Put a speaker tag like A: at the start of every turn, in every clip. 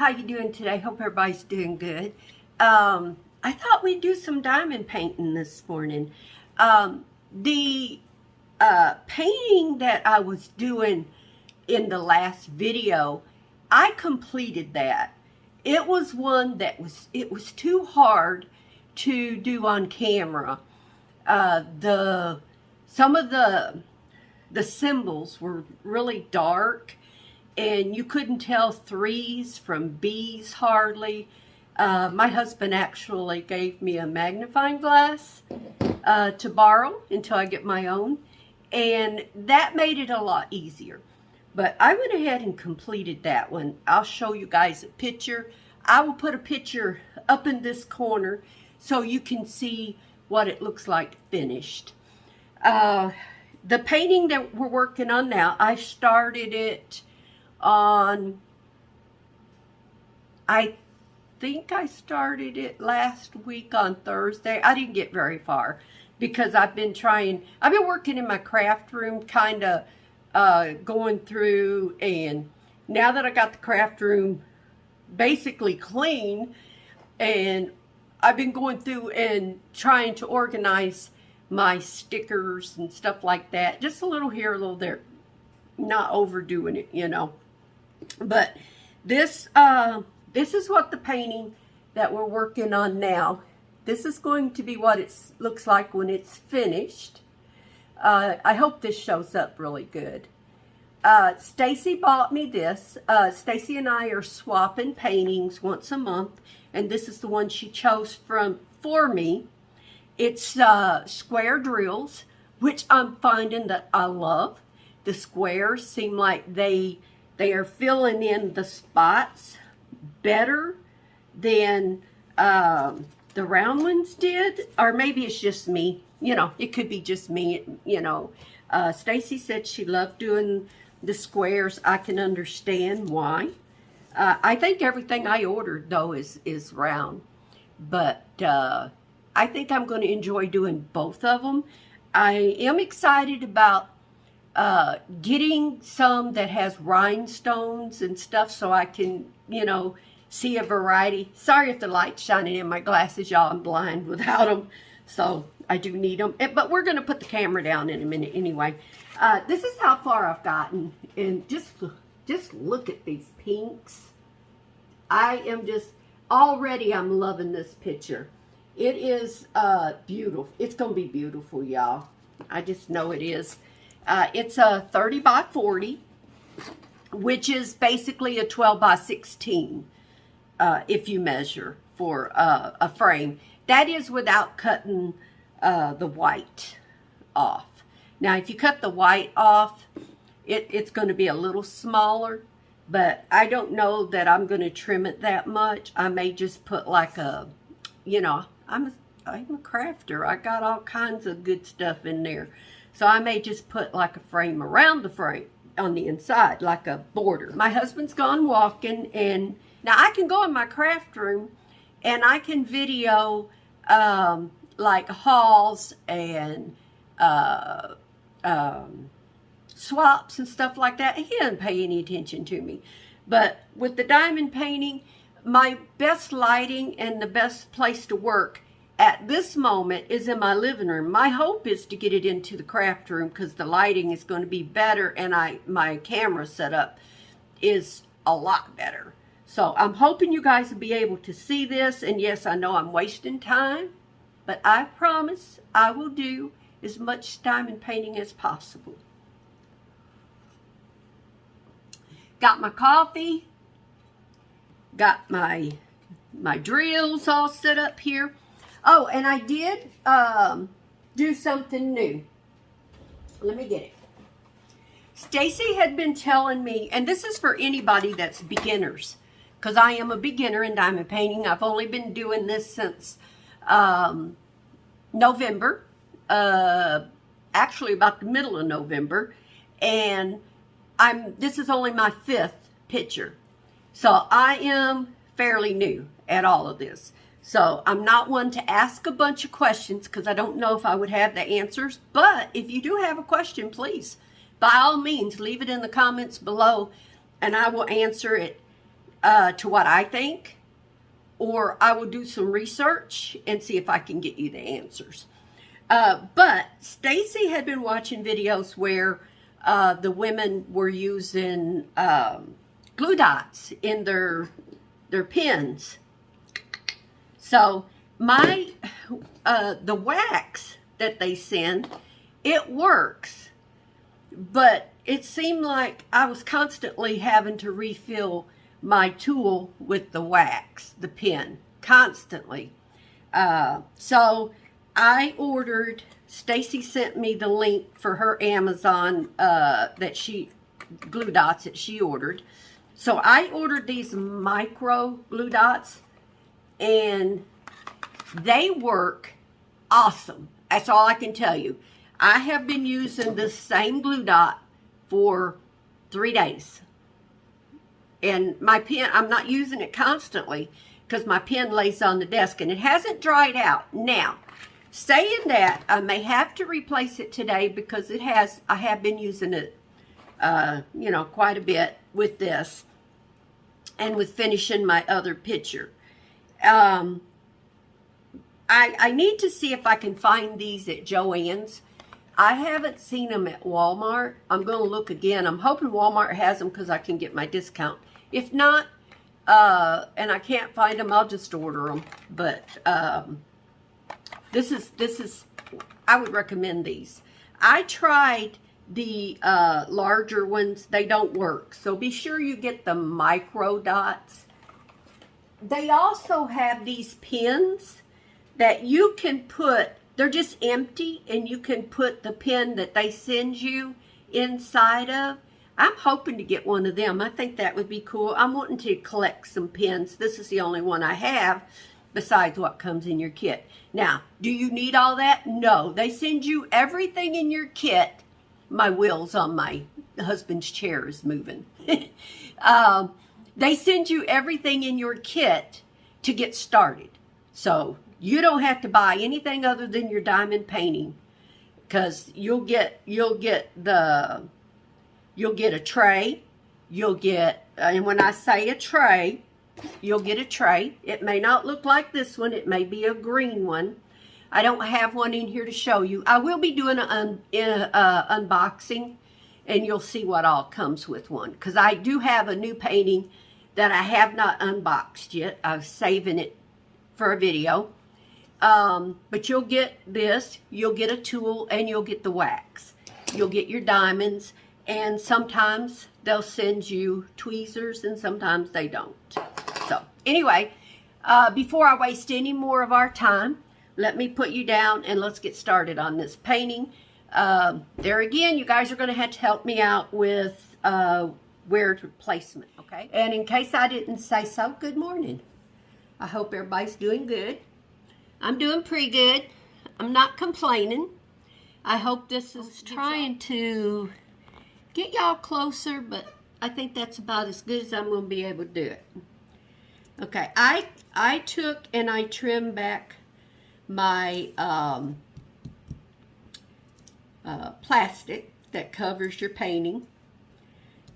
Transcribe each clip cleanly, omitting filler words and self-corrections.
A: how you doing today? Hope everybody's doing good. I thought we'd do some diamond painting this morning. The painting that I was doing in the last video, I completed that. It was one that was too hard to do on camera. Some of the symbols were really dark, and you couldn't tell threes from B's hardly. My husband actually gave me a magnifying glass to borrow until I get my own, and that made it a lot easier. But I went ahead and completed that one. I'll show you guys a picture. I will put a picture up in this corner so you can see what it looks like finished. The painting that we're working on now, I started it on, I think I started it last week on Thursday. I didn't get very far because I've been working in my craft room, kind of going through, and now that I got the craft room basically clean, and I've been going through and trying to organize my stickers and stuff like that. Just a little here, a little there. Not overdoing it, you know. But this is what the painting that we're working on now. This is going to be what it looks like when it's finished. I hope this shows up really good. Stacy bought me this. Stacy and I are swapping paintings once a month, and this is the one she chose for me. It's square drills, which I'm finding that I love. The squares seem like they are filling in the spots better than the round ones did. Or maybe it's just me. You know, it could be just me, you know. Stacy said she loved doing the squares. I can understand why. I think everything I ordered, though, is round. But I think I'm going to enjoy doing both of them. I am excited about getting some that has rhinestones and stuff so I can, you know, see a variety. Sorry if the light's shining in my glasses, y'all. I'm blind without them, so I do need them. But we're going to put the camera down in a minute anyway. This is how far I've gotten, and just look at these pinks. Already I'm loving this picture. It is beautiful. It's going to be beautiful, y'all. I just know it is. It's a 30 by 40, which is basically a 12 by 16, if you measure for a frame. That is without cutting the white off. Now, if you cut the white off, it's going to be a little smaller, but I don't know that I'm going to trim it that much. I may just put like a, you know, I'm a crafter. I got all kinds of good stuff in there. So I may just put like a frame around the frame on the inside, like a border. My husband's gone walking, and now I can go in my craft room and I can video like hauls and swaps and stuff like that. He doesn't pay any attention to me. But with the diamond painting, my best lighting and the best place to work at this moment is in my living room. My hope is to get it into the craft room because the lighting is going to be better, and my camera setup is a lot better. So I'm hoping you guys will be able to see this. And yes, I know I'm wasting time, but I promise I will do as much diamond painting as possible. Got my coffee. Got my drills all set up here. Oh, and I did do something new. Let me get it. Stacy had been telling me, and this is for anybody that's beginners, because I am a beginner in diamond painting. I've only been doing this since November, actually about the middle of November, and this is only my 5th picture. So I am fairly new at all of this. So I'm not one to ask a bunch of questions because I don't know if I would have the answers. But if you do have a question, please, by all means, leave it in the comments below and I will answer it to what I think, or I will do some research and see if I can get you the answers. But Stacy had been watching videos where the women were using glue dots in their pens. So the wax that they send, it works, but it seemed like I was constantly having to refill my tool with the wax, the pen, constantly. So I ordered, Stacy sent me the link for her Amazon glue dots that she ordered. So I ordered these micro glue dots, and they work awesome. That's all I can tell you. I have been using this same glue dot for 3 days. And my pen, I'm not using it constantly because my pen lays on the desk and it hasn't dried out. Now, saying that, I may have to replace it today because I have been using it, you know, quite a bit with this and with finishing my other picture. I need to see if I can find these at Joann's. I haven't seen them at Walmart. I'm going to look again. I'm hoping Walmart has them because I can get my discount. If not, and I can't find them, I'll just order them. But this is, I would recommend these. I tried the larger ones. They don't work. So be sure you get the micro dots. They also have these pins that you can put, they're just empty, and you can put the pen that they send you inside of. I'm hoping to get one of them. I think that would be cool. I'm wanting to collect some pens. This is the only one I have besides what comes in your kit. Now, do you need all that? No. They send you everything in your kit. My wheels on my husband's chair is moving. They send you everything in your kit to get started. So you don't have to buy anything other than your diamond painting, because you'll get a tray. You'll get, and when I say a tray, you'll get a tray. It may not look like this one. It may be a green one. I don't have one in here to show you. I will be doing an unboxing, and you'll see what all comes with one, because I do have a new painting that I have not unboxed yet. I was saving it for a video. But you'll get this, you'll get a tool, and you'll get the wax. You'll get your diamonds, and sometimes they'll send you tweezers, and sometimes they don't. So anyway, before I waste any more of our time, let me put you down and let's get started on this painting. There again, you guys are going to have to help me out with where to placement, okay? And in case I didn't say so, good morning. I hope everybody's doing good. I'm doing pretty good. I'm not complaining. I hope this is trying to get y'all closer, but I think that's about as good as I'm going to be able to do it. Okay, I took and I trimmed back my plastic that covers your painting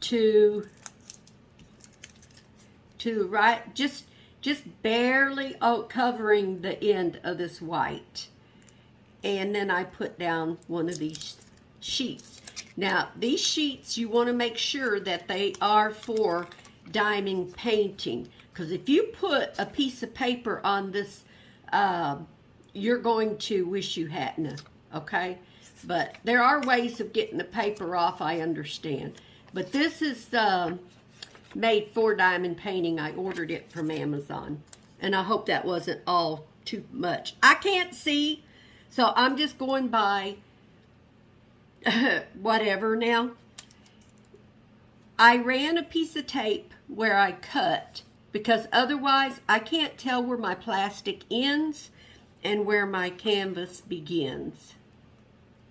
A: to right, just barely covering the end of this white. And then I put down one of these sheets. Now, these sheets, you want to make sure that they are for diamond painting. Because if you put a piece of paper on this, you're going to wish you hadn't, okay? But there are ways of getting the paper off, I understand. But this is made for diamond painting. I ordered it from Amazon. And I hope that wasn't all too much. I can't see, so I'm just going by whatever now. I ran a piece of tape where I cut, because otherwise I can't tell where my plastic ends and where my canvas begins,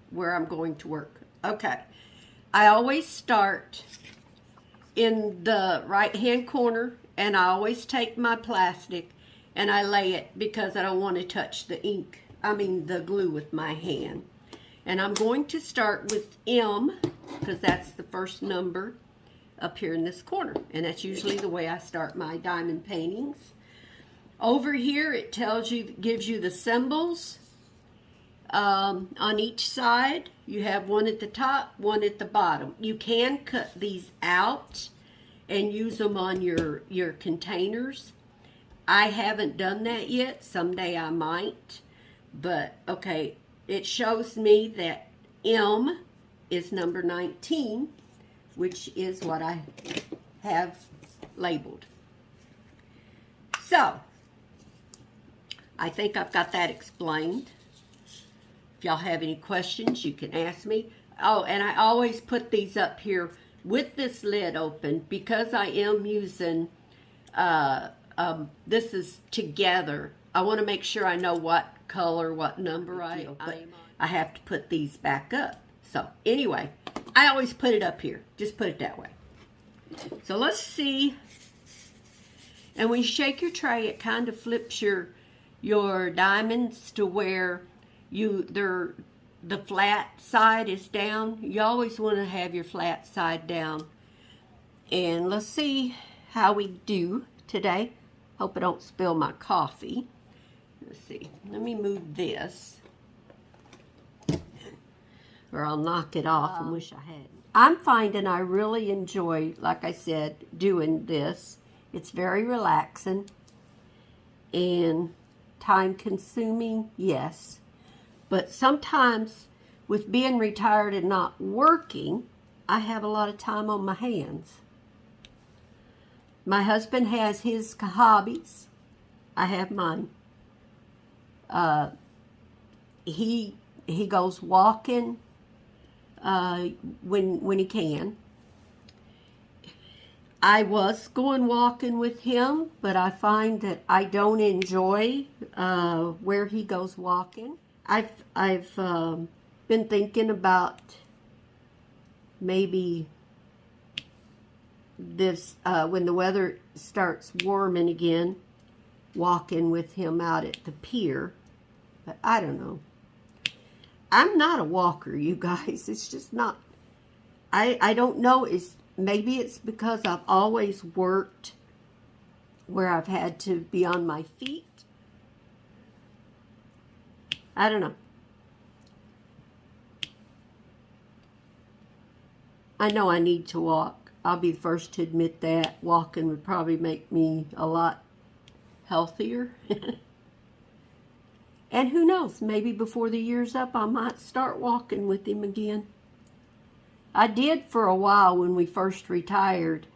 A: where I'm going to work. Okay, I always start in the right hand corner, and I always take my plastic and I lay it, because I don't want to touch the the glue with my hand. And I'm going to start with M, because that's the first number up here in this corner. And that's usually the way I start my diamond paintings. Over here, it tells you, gives you the symbols on each side. You have one at the top, one at the bottom. You can cut these out and use them on your containers. I haven't done that yet. Someday I might. But, okay, it shows me that M is number 19, which is what I have labeled. So, I think I've got that explained. If y'all have any questions, you can ask me. Oh, and I always put these up here with this lid open because I am using, this is together. I want to make sure I know what color, what number I have to put these back up. So, anyway, I always put it up here. Just put it that way. So, let's see. And when you shake your tray, it kind of flips your diamonds to where the flat side is down. You always want to have your flat side down. And let's see how we do today. Hope I don't spill my coffee. Let's see. Let me move this, or I'll knock it off and wish I hadn't. I'm finding I really enjoy, like I said, doing this. It's very relaxing and time consuming, yes. But sometimes with being retired and not working, I have a lot of time on my hands. My husband has his hobbies. I have mine. He goes walking when he can. I was going walking with him, but I find that I don't enjoy where he goes walking. I've been thinking about maybe this when the weather starts warming again, walking with him out at the pier. But I don't know. I'm not a walker, you guys. It's just not. I don't know. Maybe it's because I've always worked where I've had to be on my feet. I don't know. I know I need to walk. I'll be the first to admit that. Walking would probably make me a lot healthier. And who knows, maybe before the year's up, I might start walking with him again. I did for a while when we first retired,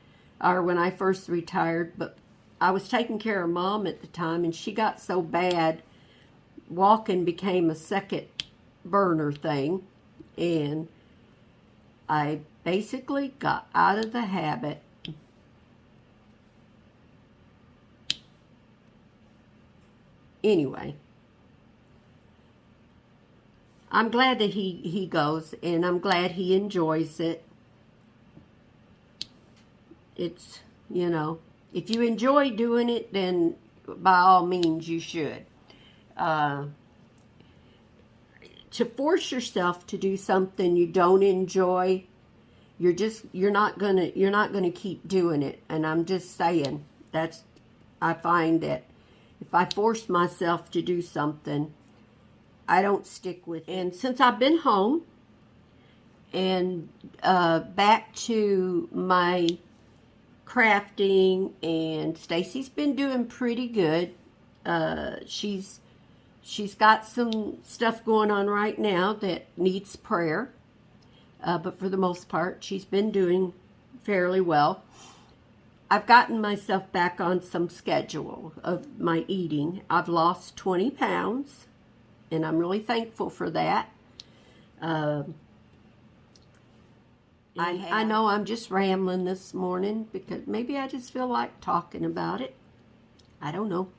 A: or when I first retired, but I was taking care of Mom at the time, and she got so bad, walking became a second burner thing, and I basically got out of the habit. Anyway, I'm glad that he goes, and I'm glad he enjoys it. It's, you know, if you enjoy doing it, then by all means you should. To force yourself to do something you don't enjoy, you're not gonna keep doing it. And I'm just saying, I find that if I force myself to do something, I don't stick with it. And since I've been home and back to my crafting, and Stacy's been doing pretty good. She's got some stuff going on right now that needs prayer, but for the most part, she's been doing fairly well. I've gotten myself back on some schedule of my eating. I've lost 20 pounds. And I'm really thankful for that. I know I'm just rambling this morning because maybe I just feel like talking about it. I don't know.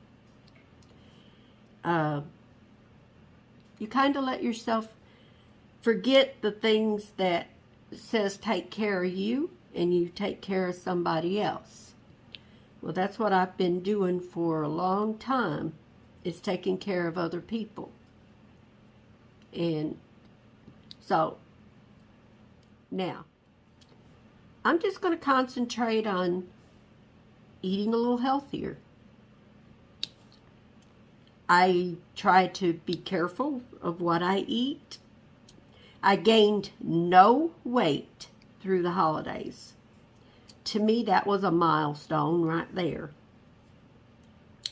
A: You kind of let yourself forget the things that says take care of you, and you take care of somebody else. Well, that's what I've been doing for a long time, is taking care of other people. And so, now, I'm just going to concentrate on eating a little healthier. I try to be careful of what I eat. I gained no weight through the holidays. To me, that was a milestone right there.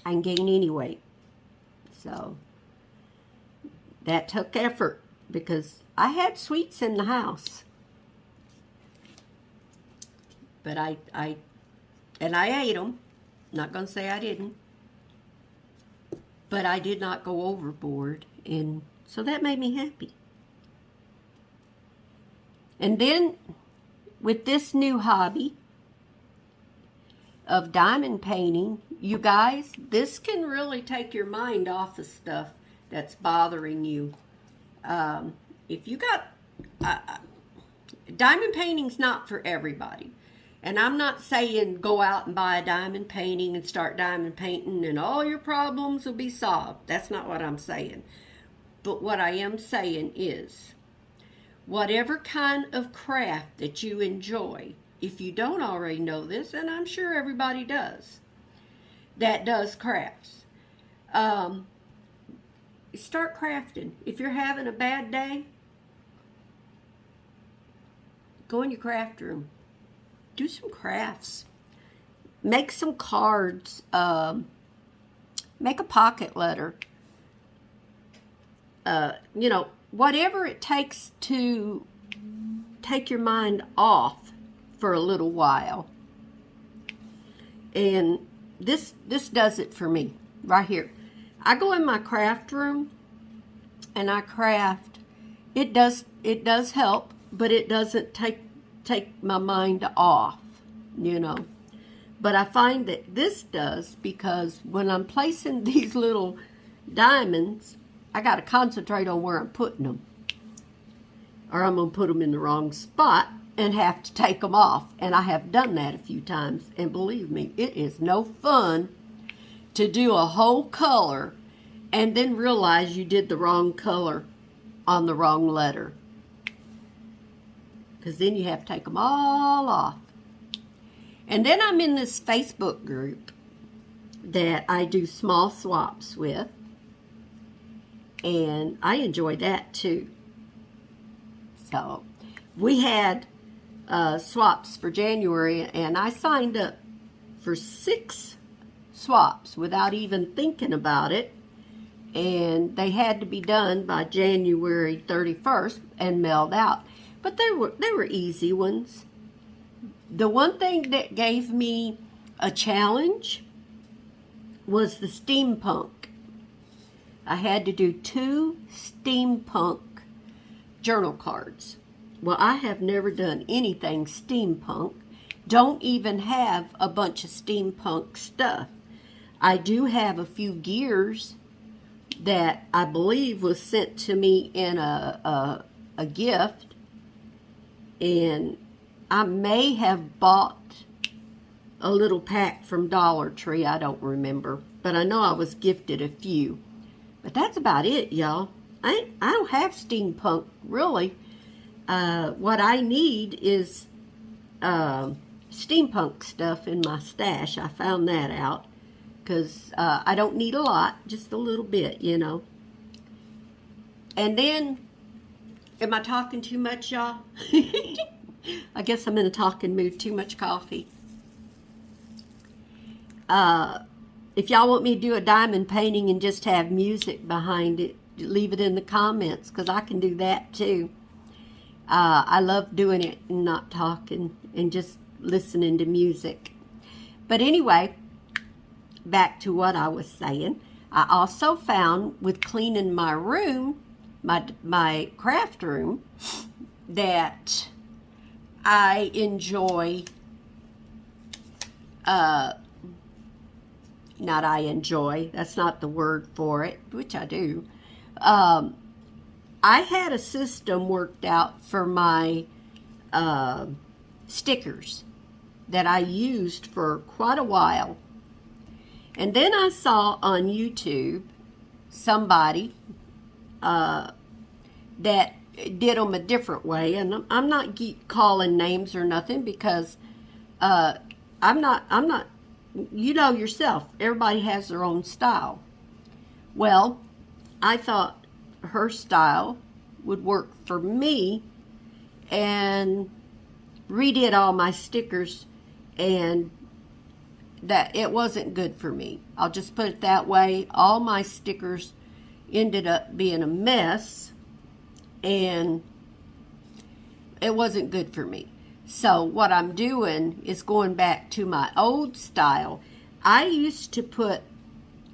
A: I didn't gain any weight. So, that took effort because I had sweets in the house. But I ate them. Not going to say I didn't. But I did not go overboard. And so that made me happy. And then, with this new hobby of diamond painting, you guys, this can really take your mind off of stuff that's bothering you. If you got... diamond painting's not for everybody. And I'm not saying go out and buy a diamond painting and start diamond painting and all your problems will be solved. That's not what I'm saying. But what I am saying is, whatever kind of craft that you enjoy, if you don't already know this, and I'm sure everybody does, that does crafts, start crafting. If you're having a bad day, go in your craft room. Do some crafts. Make some cards. Make a pocket letter. You know, whatever it takes to take your mind off for a little while. And this does it for me right here. I go in my craft room and I craft. It does help, but it doesn't take my mind off, you know. But I find that this does, because when I'm placing these little diamonds, I got to concentrate on where I'm putting them, or I'm going to put them in the wrong spot and have to take them off. And I have done that a few times, and believe me, it is no fun to do a whole color and then realize you did the wrong color on the wrong letter. Because then you have to take them all off. And then I'm in this Facebook group that I do small swaps with. And I enjoy that too. So, we had swaps for January, and I signed up for 6 swaps without even thinking about it. And they had to be done by January 31st and mailed out. But they were easy ones. The one thing that gave me a challenge was the steampunk. I had to do 2 steampunk journal cards. Well, I have never done anything steampunk. Don't even have a bunch of steampunk stuff. I do have a few gears that I believe was sent to me in a gift. And I may have bought a little pack from Dollar Tree. I don't remember. But I know I was gifted a few. But that's about it, y'all. I don't have steampunk, really. What I need is steampunk stuff in my stash. I found that out. Because I don't need a lot. Just a little bit, you know. And then... Am I talking too much, y'all? I guess I'm in a talking mood. Too much coffee. If y'all want me to do a diamond painting and just have music behind it, leave it in the comments, because I can do that too. I love doing it and not talking and just listening to music. But anyway, back to what I was saying. I also found with cleaning my room, my craft room, that I enjoy, that's not the word for it, which I do. I had a system worked out for my stickers that I used for quite a while. And then I saw on YouTube somebody that did them a different way, and I'm not calling names or nothing, because I'm not, you know yourself, everybody has their own style. Well, I thought her style would work for me, and redid all my stickers, and that it wasn't good for me. I'll just put it that way. All my stickers ended up being a mess, and it wasn't good for me. So what I'm doing is going back to my old style. I used to put,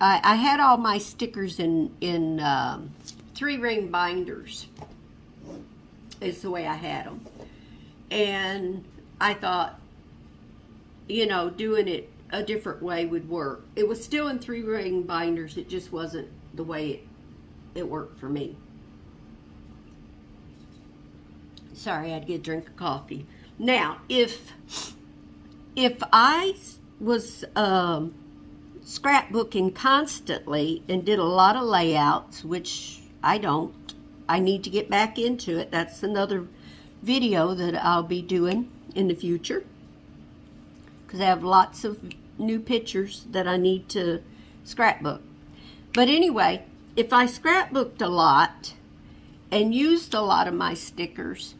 A: I had all my stickers in 3-ring binders, is the way I had them. And I thought, you know, doing it a different way would work. It was still in 3-ring binders, it just wasn't the way it worked for me. Sorry, I had to get a drink of coffee. Now, if I was scrapbooking constantly and did a lot of layouts, which I don't, I need to get back into it. That's another video that I'll be doing in the future, because I have lots of new pictures that I need to scrapbook. But anyway, if I scrapbooked a lot and used a lot of my stickers,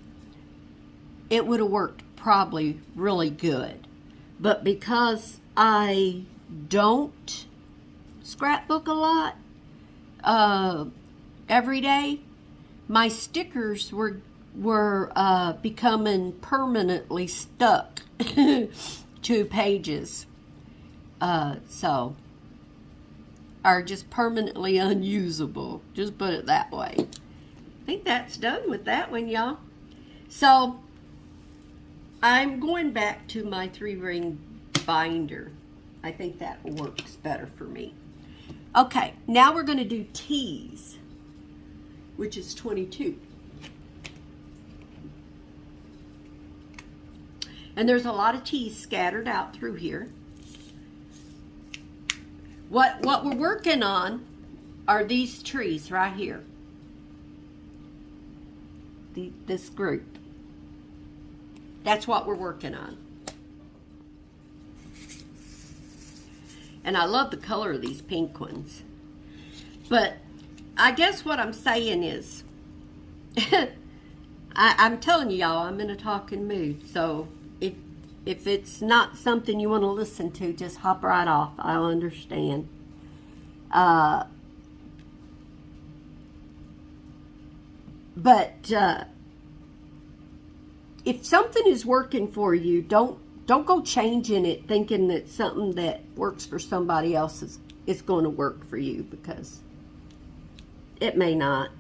A: it would have worked probably really good. But because I don't scrapbook a lot every day, my stickers were becoming permanently stuck to pages. So, are just permanently unusable. Just put it that way. I think that's done with that one, y'all. So, I'm going back to my 3-ring binder. I think that works better for me. Okay, now we're going to do T's, which is 22. And there's a lot of T's scattered out through here. What we're working on are these trees right here. This group. That's what we're working on. And I love the color of these pink ones. But I guess what I'm saying is, I'm telling y'all, I'm in a talking mood. So if it's not something you want to listen to, just hop right off. I'll understand. But if something is working for you, don't go changing it thinking that something that works for somebody else is going to work for you, because it may not.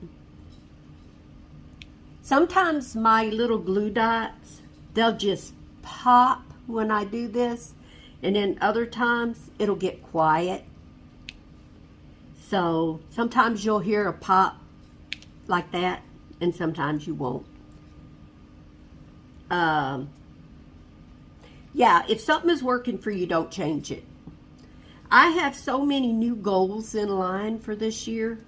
A: Sometimes my little glue dots, they'll just pop when I do this, and then other times it'll get quiet. So sometimes you'll hear a pop like that, and sometimes you won't. Yeah, if something is working for you, don't change it. I have so many new goals in line for this year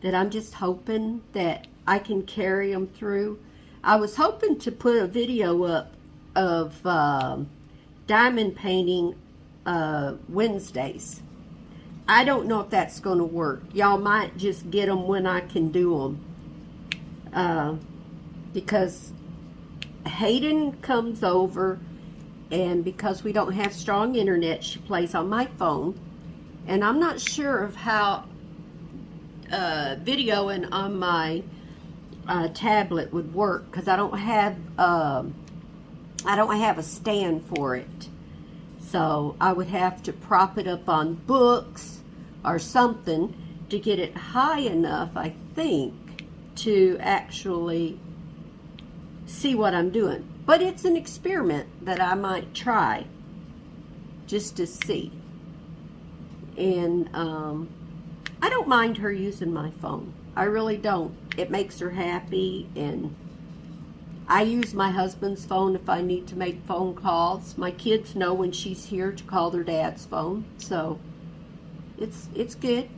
A: that I'm just hoping that I can carry them through. I was hoping to put a video up of diamond painting Wednesdays. I don't know if that's going to work. Y'all might just get them when I can do them. Because Hayden comes over, and because we don't have strong internet, she plays on my phone. And I'm not sure of how videoing on my tablet would work, because I don't have a stand for it. So I would have to prop it up on books or something to get it high enough, I think, to actually see what I'm doing. But it's an experiment that I might try just to see. And I don't mind her using my phone. I really don't. It makes her happy, and I use my husband's phone if I need to make phone calls. My kids know when she's here to call their dad's phone, so it's good.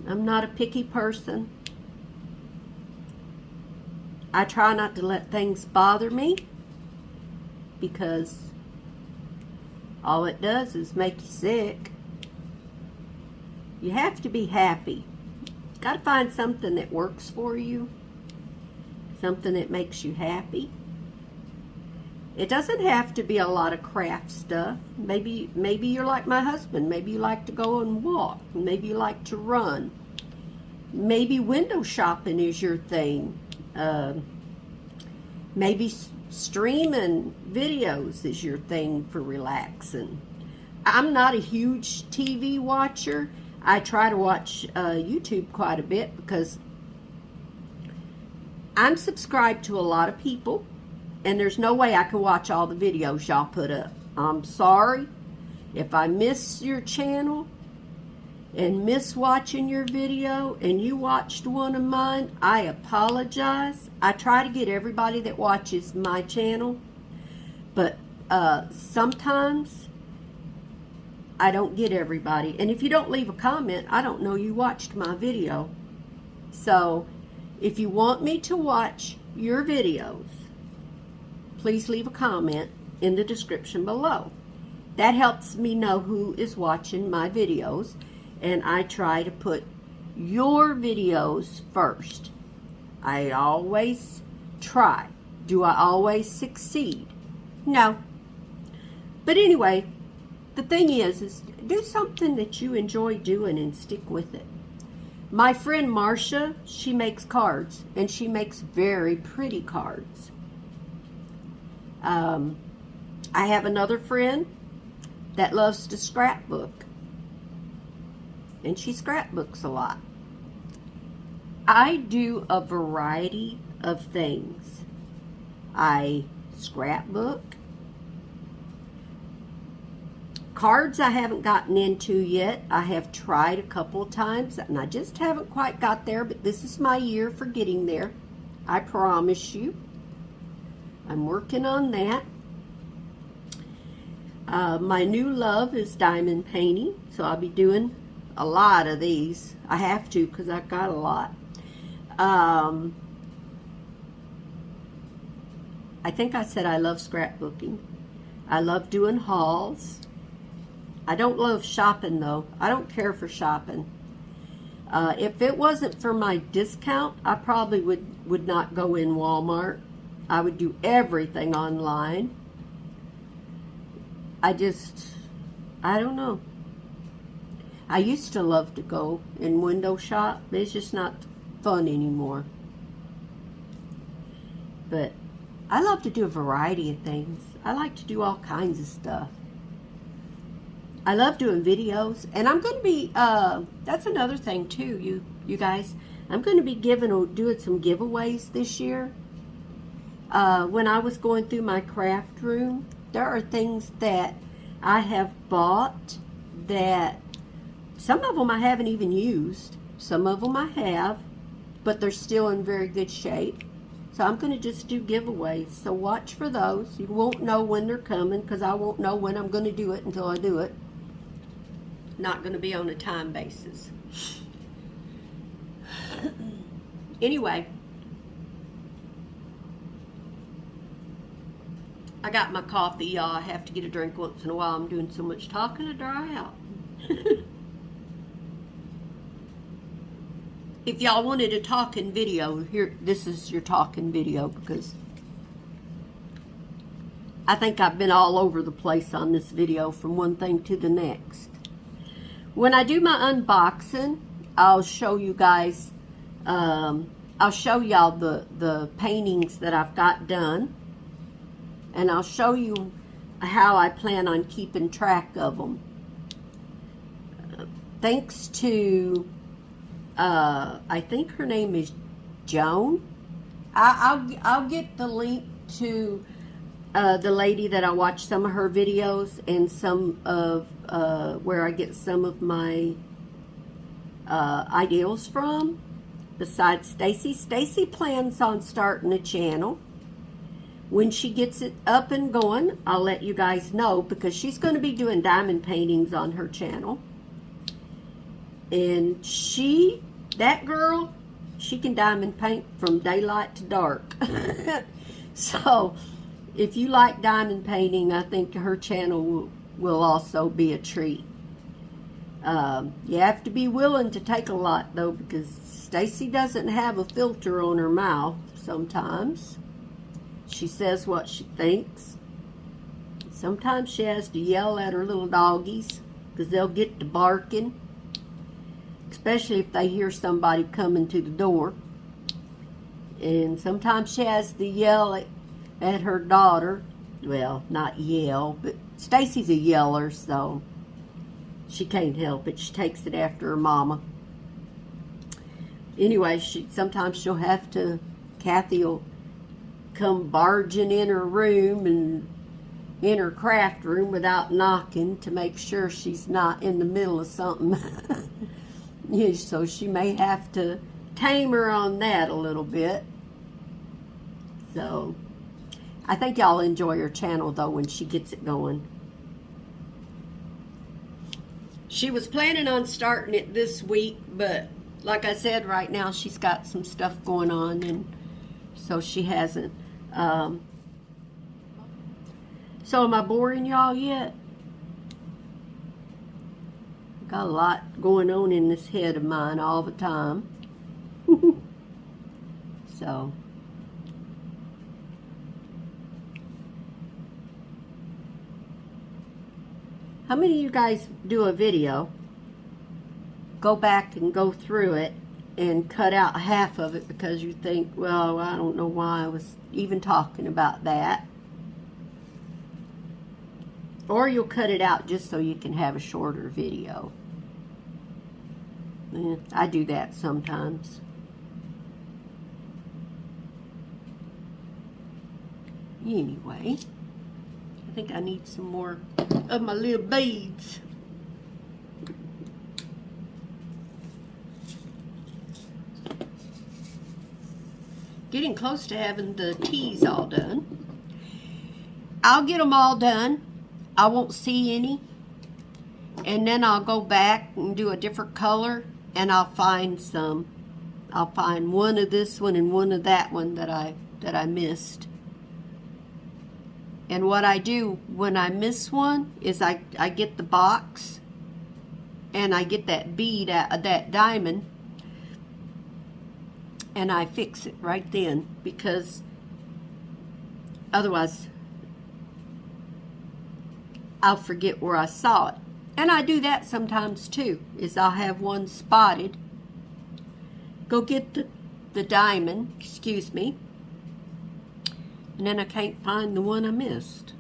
A: I'm not a picky person. I try not to let things bother me, because all it does is make you sick. You have to be happy. Got to find something that works for you, something that makes you happy. It doesn't have to be a lot of craft stuff. Maybe you're like my husband. Maybe you like to go and walk. Maybe you like to run. Maybe window shopping is your thing. Maybe streaming videos is your thing for relaxing. I'm not a huge TV watcher. I try to watch YouTube quite a bit because I'm subscribed to a lot of people, and there's no way I can watch all the videos y'all put up. I'm sorry if I miss your channel and miss watching your video and you watched one of mine. I apologize. I try to get everybody that watches my channel, but sometimes I don't get everybody. And if you don't leave a comment, I don't know you watched my video. So if you want me to watch your videos, please leave a comment in the description below. That helps me know who is watching my videos, and I try to put your videos first. I always try. Do I always succeed? No. But anyway, the thing is do something that you enjoy doing and stick with it. My friend Marcia, she makes cards, and she makes very pretty cards. I have another friend that loves to scrapbook, and she scrapbooks a lot. I do a variety of things. I scrapbook. Cards I haven't gotten into yet. I have tried a couple of times, and I just haven't quite got there, but this is my year for getting there. I promise you. I'm working on that. My new love is diamond painting, so I'll be doing a lot of these. I have to because I've got a lot. I think I said I love scrapbooking. I love doing hauls. I don't love shopping though. I don't care for shopping. If it wasn't for my discount, I probably would not go in Walmart. I would do everything online. I don't know. I used to love to go and window shop, but it's just not fun anymore. But I love to do a variety of things. I like to do all kinds of stuff. I love doing videos, and I'm going to be, that's another thing too, you guys. I'm going to be doing some giveaways this year. When I was going through my craft room, there are things that I have bought that some of them I haven't even used. Some of them I have, but they're still in very good shape. So I'm going to just do giveaways. So watch for those. You won't know when they're coming because I won't know when I'm going to do it until I do it. Not going to be on a time basis. Anyway, I got my coffee, y'all. I have to get a drink once in a while. I'm doing so much talking to dry out. If y'all wanted a talking video, here, this is your talking video, because I think I've been all over the place on this video from one thing to the next. When I do my unboxing, I'll show you guys, I'll show y'all the paintings that I've got done, and I'll show you how I plan on keeping track of them. Thanks to, I think her name is Joan. I'll get the link to the lady that I watch some of her videos, and some of where I get some of my ideals from. Besides Stacy. Stacy plans on starting a channel. When she gets it up and going, I'll let you guys know, because she's going to be doing diamond paintings on her channel. And that girl, She can diamond paint from daylight to dark. So, if you like diamond painting, I think her channel will also be a treat. You have to be willing to take a lot, though, because Stacy doesn't have a filter on her mouth sometimes. She says what she thinks. Sometimes she has to yell at her little doggies because they'll get to barking, especially if they hear somebody coming to the door. And sometimes she has to yell at her daughter. Well, not yell, but Stacy's a yeller, so she can't help it. She takes it after her mama. Anyway, sometimes she'll have to, Kathy will come barging in her room and in her craft room without knocking to make sure she's not in the middle of something. Yeah, so she may have to tame her on that a little bit. So I think y'all enjoy her channel though when she gets it going. She was planning on starting it this week, but like I said, right now she's got some stuff going on, and so she hasn't. So am I boring y'all yet? Got a lot going on in this head of mine all the time. So how many of you guys do a video, go back and go through it and cut out half of it because you think, well, I don't know why I was even talking about that? Or you'll cut it out just so you can have a shorter video. I do that sometimes. Anyway, I think I need some more of my little beads. Getting close to having the teas all done. I'll get them all done. I won't see any, and then I'll go back and do a different color, and I'll find some. I'll find one of this one and one of that one that I missed. And what I do when I miss one is I get the box and I get that bead out of that diamond and I fix it right then, because otherwise I'll forget where I saw it. And I do that sometimes too, is I'll have one spotted, go get the diamond, excuse me, and then I can't find the one I missed.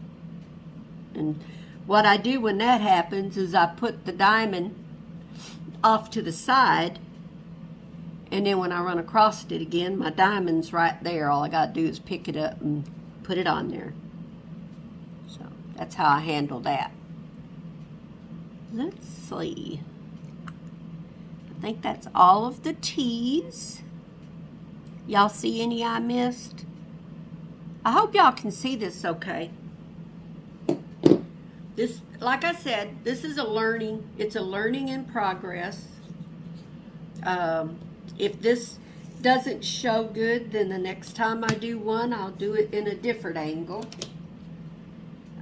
A: And what I do when that happens is I put the diamond off to the side, and then when I run across it again, my diamond's right there. All I gotta do is pick it up and put it on there. So that's how I handle that. Let's see. I think that's all of the teas. Y'all see any I missed? I hope y'all can see this okay. This, like I said, this is it's a learning in progress. If this doesn't show good, then the next time I do one, I'll do it in a different angle.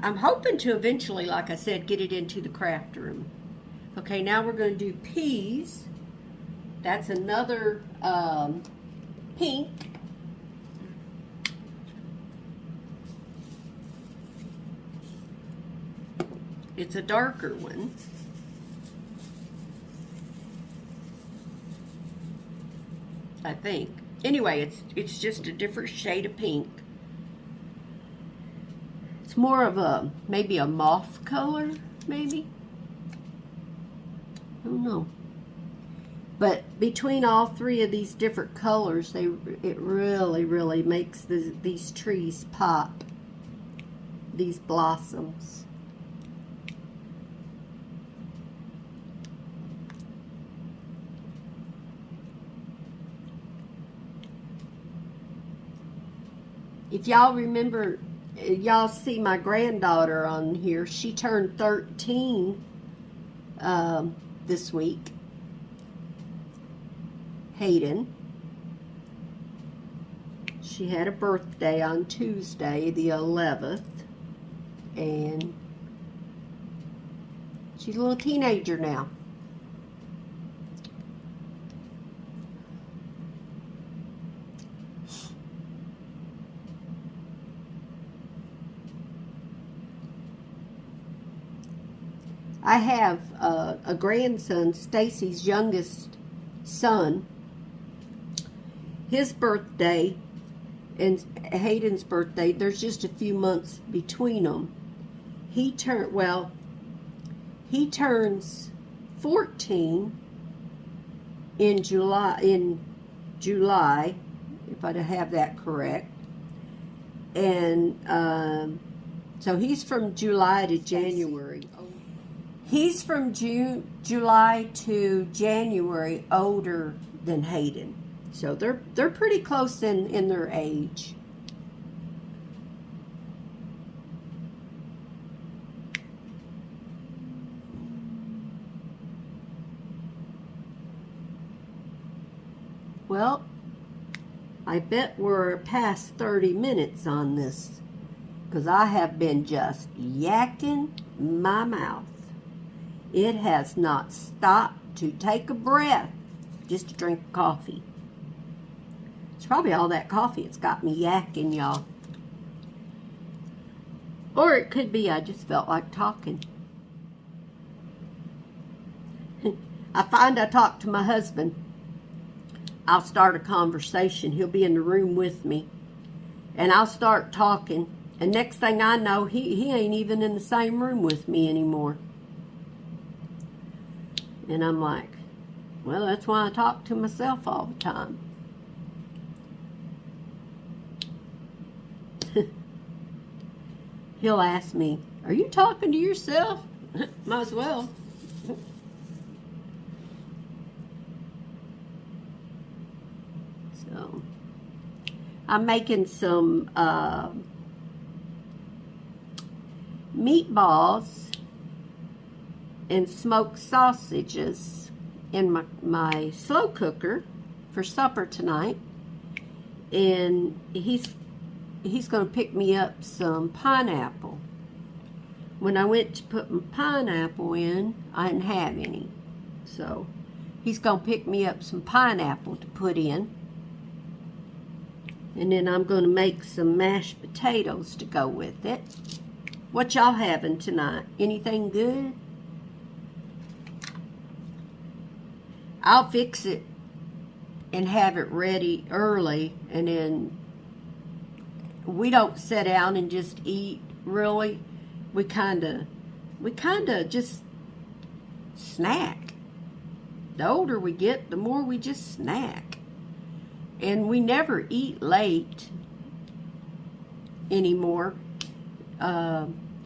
A: I'm hoping to eventually, like I said, get it into the craft room. Okay, now we're going to do peas. That's another pink. It's a darker one. I think. Anyway, it's just a different shade of pink. It's more of a, maybe a mauve color, maybe. I don't know. But between all three of these different colors, it really, really makes these trees pop. These blossoms. If y'all remember, y'all see my granddaughter on here. She turned 13 this week. Hayden. She had a birthday on Tuesday, the 11th, and she's a little teenager now. I have a grandson, Stacy's youngest son. His birthday and Hayden's birthday, there's just a few months between them. He turns 14 in July, if I have that correct. And so he's from July to January. He's from July to January older than Hayden. So they're pretty close in their age. Well, I bet we're past 30 minutes on this, because I have been just yakking my mouth. It has not stopped to take a breath just to drink coffee. It's probably all that coffee. It's got me yakking, y'all. Or it could be I just felt like talking. I find I talk to my husband. I'll start a conversation. He'll be in the room with me. And I'll start talking. And next thing I know, he ain't even in the same room with me anymore. And I'm like, well, that's why I talk to myself all the time. He'll ask me, are you talking to yourself? Might as well. So, I'm making some meatballs and smoked sausages in my slow cooker for supper tonight. And he's going to pick me up some pineapple. When I went to put my pineapple in, I didn't have any. So he's going to pick me up some pineapple to put in. And then I'm going to make some mashed potatoes to go with it. What y'all having tonight? Anything good? I'll fix it and have it ready early, and then we don't sit down and just eat, really. We kind of just snack. The older we get, the more we just snack. And we never eat late anymore.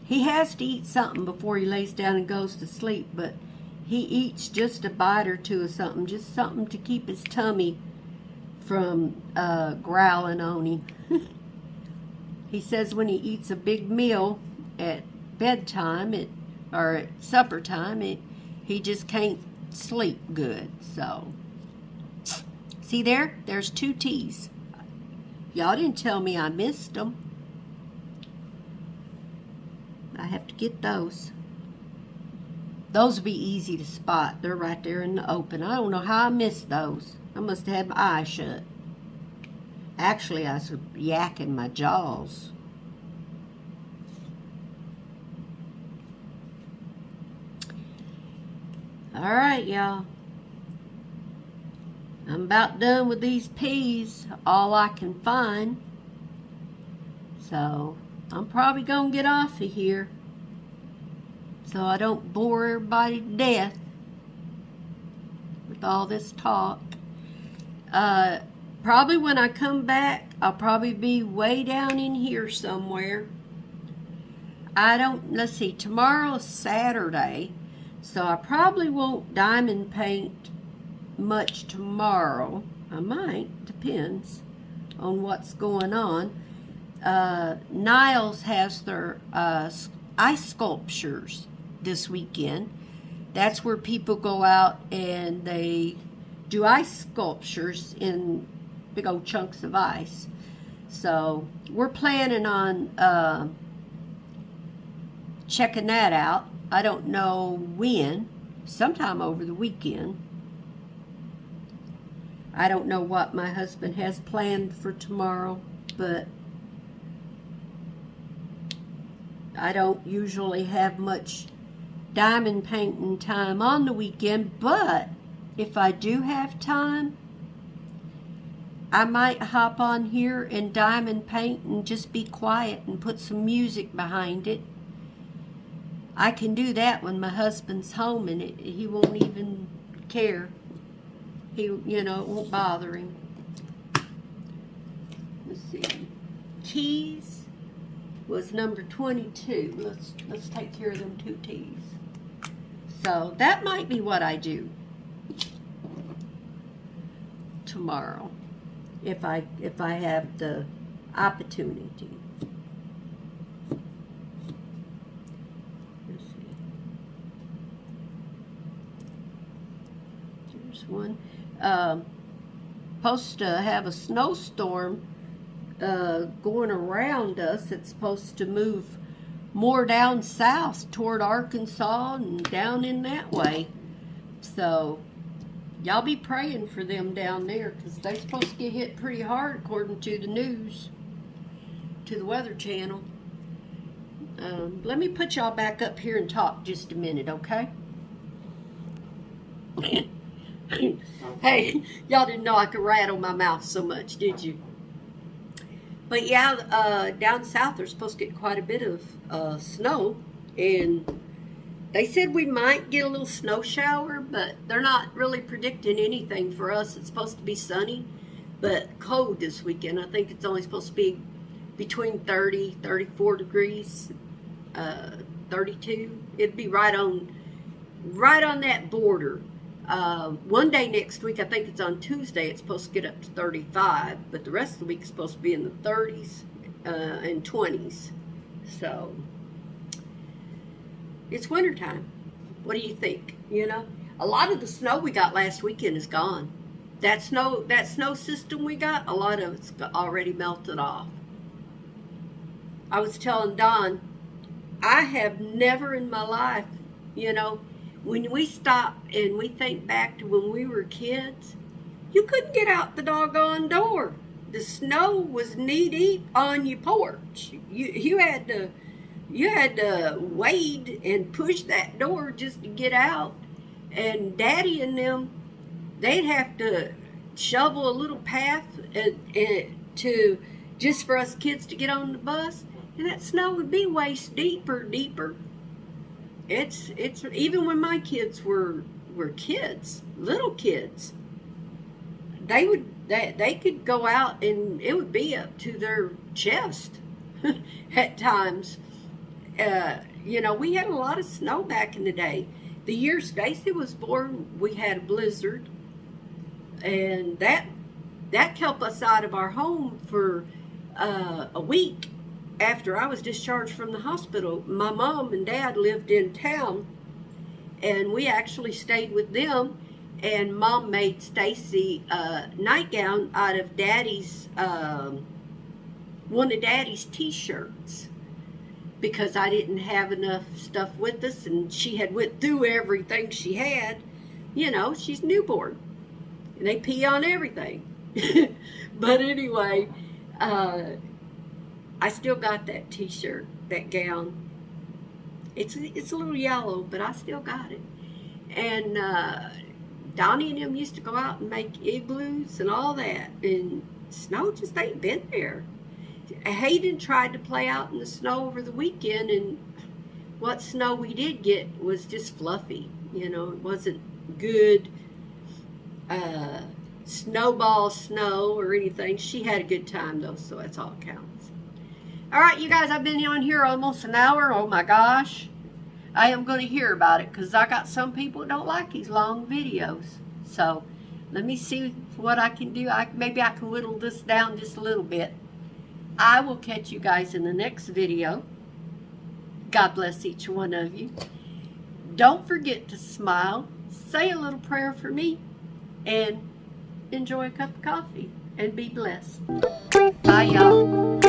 A: He has to eat something before he lays down and goes to sleep, but he eats just a bite or two of something, just something to keep his tummy from growling on him. He says when he eats a big meal at bedtime or at supper time, he just can't sleep good. So, see there? There's 2 T's. Y'all didn't tell me I missed them. I have to get those. Those will be easy to spot. They're right there in the open. I don't know how I missed those. I must have had my eyes shut. Actually, I was yakking my jaws. Alright, y'all. I'm about done with these peas. All I can find. So, I'm probably going to get off of here, so I don't bore everybody to death with all this talk. Probably when I come back, I'll probably be way down in here somewhere. Let's see, tomorrow's Saturday, so I probably won't diamond paint much tomorrow. I might, depends on what's going on. Niles has their ice sculptures this weekend. That's where people go out and they do ice sculptures in big old chunks of ice. So we're planning on checking that out. I don't know when, sometime over the weekend. I don't know what my husband has planned for tomorrow, but I don't usually have much diamond painting time on the weekend, but if I do have time, I might hop on here and diamond paint and just be quiet and put some music behind it. I can do that when my husband's home, and he won't even care. He, you know, it won't bother him. Let's see. Keys was number 22. Let's take care of them 2 T's. So that might be what I do tomorrow, if I have the opportunity. Let's see. Here's one. Supposed to have a snowstorm going around us. It's supposed to move more down south toward Arkansas and down in that way. So y'all be praying for them down there, because they're supposed to get hit pretty hard according to the news, to the Weather Channel. Let me put y'all back up here and talk just a minute, okay? Hey, y'all didn't know I could rattle my mouth so much, did you? But yeah, down south they're supposed to get quite a bit of snow, and they said we might get a little snow shower, but they're not really predicting anything for us. It's supposed to be sunny, but cold this weekend. I think it's only supposed to be between 30, 34 degrees, 32. It'd be right on that border. One day next week, I think it's on Tuesday, it's supposed to get up to 35, but the rest of the week is supposed to be in the 30s and 20s. So it's wintertime. What do you think? You know, a lot of the snow we got last weekend is gone. That snow system we got, a lot of it's already melted off. I was telling Don, I have never in my life, you know, when we stop and we think back to when we were kids, you couldn't get out the doggone door. The snow was knee-deep on your porch. You had to wade and push that door just to get out. And Daddy and them, they'd have to shovel a little path to just for us kids to get on the bus, and that snow would be waist deeper. It's even when my kids were kids, little kids, they could go out and it would be up to their chest at times. You know, we had a lot of snow back in the day. The year Stacy was born, we had a blizzard, and that kept us out of our home for a week. After I was discharged from the hospital, my mom and dad lived in town, and we actually stayed with them, and Mom made Stacy a nightgown out of Daddy's, one of Daddy's t-shirts, because I didn't have enough stuff with us, and she had went through everything she had. You know, she's newborn, and they pee on everything. But anyway, I still got that t-shirt, that gown. It's a little yellow, but I still got it. And Donnie and them used to go out and make igloos and all that. And snow just ain't been there. Hayden tried to play out in the snow over the weekend, and what snow we did get was just fluffy. You know, it wasn't good snowball snow or anything. She had a good time though, so that's all that counts. All right, you guys, I've been on here almost an hour. Oh my gosh. I am going to hear about it, because I got some people that don't like these long videos. So let me see what I can do. Maybe I can whittle this down just a little bit. I will catch you guys in the next video. God bless each one of you. Don't forget to smile, say a little prayer for me, and enjoy a cup of coffee. and be blessed. Bye, y'all.